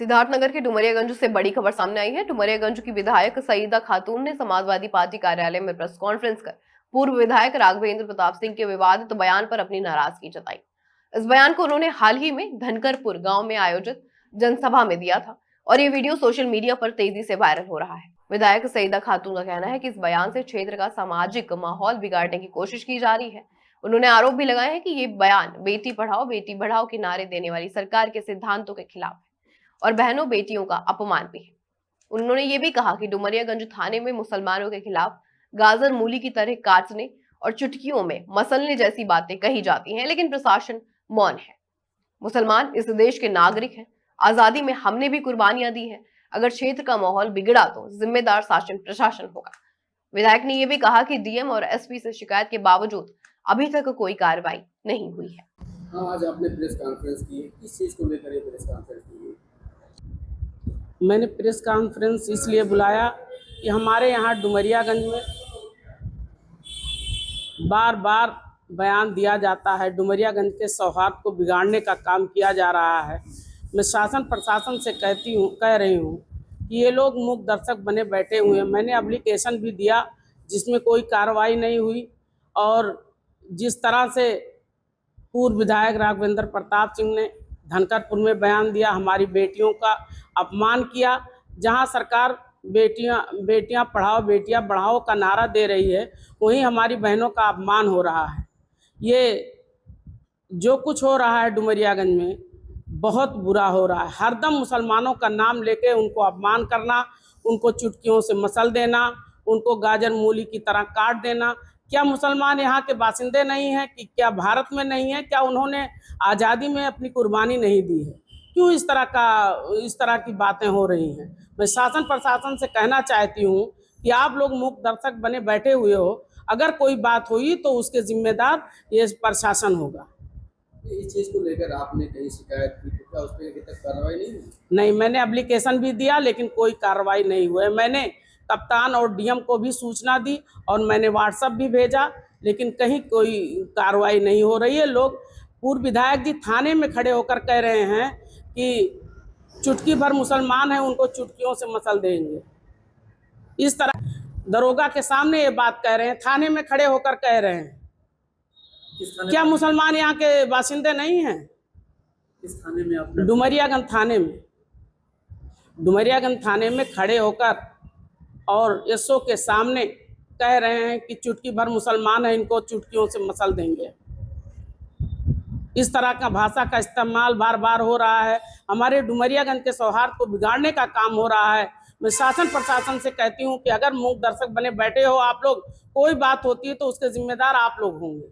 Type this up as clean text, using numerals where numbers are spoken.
सिद्धार्थनगर के डुमरियागंज से बड़ी खबर सामने आई है। डुमरियागंज की विधायक सईदा खातून ने समाजवादी पार्टी कार्यालय में प्रेस कॉन्फ्रेंस कर पूर्व विधायक राघवेंद्र प्रताप सिंह के विवादित बयान पर अपनी नाराजगी जताई। इस बयान को उन्होंने हाल ही में धनकरपुर गांव में आयोजित जनसभा में दिया था और ये वीडियो सोशल मीडिया पर तेजी से वायरल हो रहा है। विधायक सईदा खातून का कहना है कि इस बयान से क्षेत्र का सामाजिक माहौल बिगाड़ने की कोशिश की जा रही है। उन्होंने आरोप भी लगाया है कि ये बयान बेटी पढ़ाओ के नारे देने वाली सरकार के सिद्धांतों के खिलाफ है और बहनों बेटियों का अपमान भी है। उन्होंने ये भी कहा कि डुमरियागंज थाने में मुसलमानों के खिलाफ गाजर मूली की तरह काटने और चुटकियों में मसलने जैसी बातें कही जाती हैं, लेकिन प्रशासन मौन है। मुसलमान इस देश के नागरिक हैं। आजादी में हमने भी कुर्बानियां दी हैं। अगर क्षेत्र का माहौल बिगड़ा तो जिम्मेदार शासन प्रशासन होगा। विधायक ने यह भी कहा कि डीएम और एसपी से शिकायत के बावजूद अभी तक कोई कार्रवाई नहीं हुई है। आज आपने प्रेस कॉन्फ्रेंस की, किस चीज को लेकर ये प्रेस कॉन्फ्रेंस की? मैंने प्रेस कॉन्फ्रेंस इसलिए बुलाया कि हमारे यहाँ डुमरियागंज में बार बार बयान दिया जाता है, डुमरियागंज के सौहार्द को बिगाड़ने का काम किया जा रहा है। मैं शासन प्रशासन से कह रही हूँ कि ये लोग मूक दर्शक बने बैठे हुए हैं। मैंने एप्लीकेशन भी दिया जिसमें कोई कार्रवाई नहीं हुई और जिस तरह से पूर्व विधायक राघवेंद्र प्रताप सिंह ने धनकरपुर में बयान दिया, हमारी बेटियों का अपमान किया। जहां सरकार बेटियां पढ़ाओ बेटियां बढ़ाओ का नारा दे रही है, वहीं हमारी बहनों का अपमान हो रहा है। ये जो कुछ हो रहा है डुमरियागंज में बहुत बुरा हो रहा है। हरदम मुसलमानों का नाम लेके उनको अपमान करना, उनको चुटकियों से मसल देना, उनको गाजर मूली की तरह काट देना। क्या मुसलमान यहाँ के बासिंदे नहीं हैं? कि क्या भारत में नहीं है? क्या उन्होंने आज़ादी में अपनी कुर्बानी नहीं दी है? क्यों इस तरह की बातें हो रही हैं? मैं शासन प्रशासन से कहना चाहती हूँ कि आप लोग मूक दर्शक बने बैठे हुए हो। अगर कोई बात हुई तो उसके जिम्मेदार ये प्रशासन होगा। इस चीज को लेकर आपने कहीं शिकायत की तो क्या उस पर अभी तक कार्रवाई नहीं हुई? नहीं, मैंने एप्लीकेशन भी दिया लेकिन कोई कार्रवाई नहीं हुई। मैंने कप्तान और डीएम को भी सूचना दी और मैंने व्हाट्सएप भी भेजा, लेकिन कहीं कोई कार्रवाई नहीं हो रही है। लोग पूर्व विधायक जी थाने में खड़े होकर कह रहे हैं कि चुटकी भर मुसलमान हैं, उनको चुटकियों से मसल देंगे। इस तरह दरोगा के सामने ये बात कह रहे हैं, थाने में खड़े होकर कह रहे हैं। क्या मुसलमान यहाँ के बासिंदे नहीं हैं? किस थाने में आपने? डुमरियागंज थाने में। डुमरियागंज थाने में खड़े होकर और एसओ के सामने कह रहे हैं कि चुटकी भर मुसलमान है, इनको चुटकियों से मसल देंगे। इस तरह का भाषा का इस्तेमाल बार बार हो रहा है। हमारे डुमरियागंज के सौहार्द को बिगाड़ने का काम हो रहा है। मैं शासन प्रशासन से कहती हूँ कि अगर मूक दर्शक बने बैठे हो आप लोग, कोई बात होती है तो उसके जिम्मेदार आप लोग होंगे।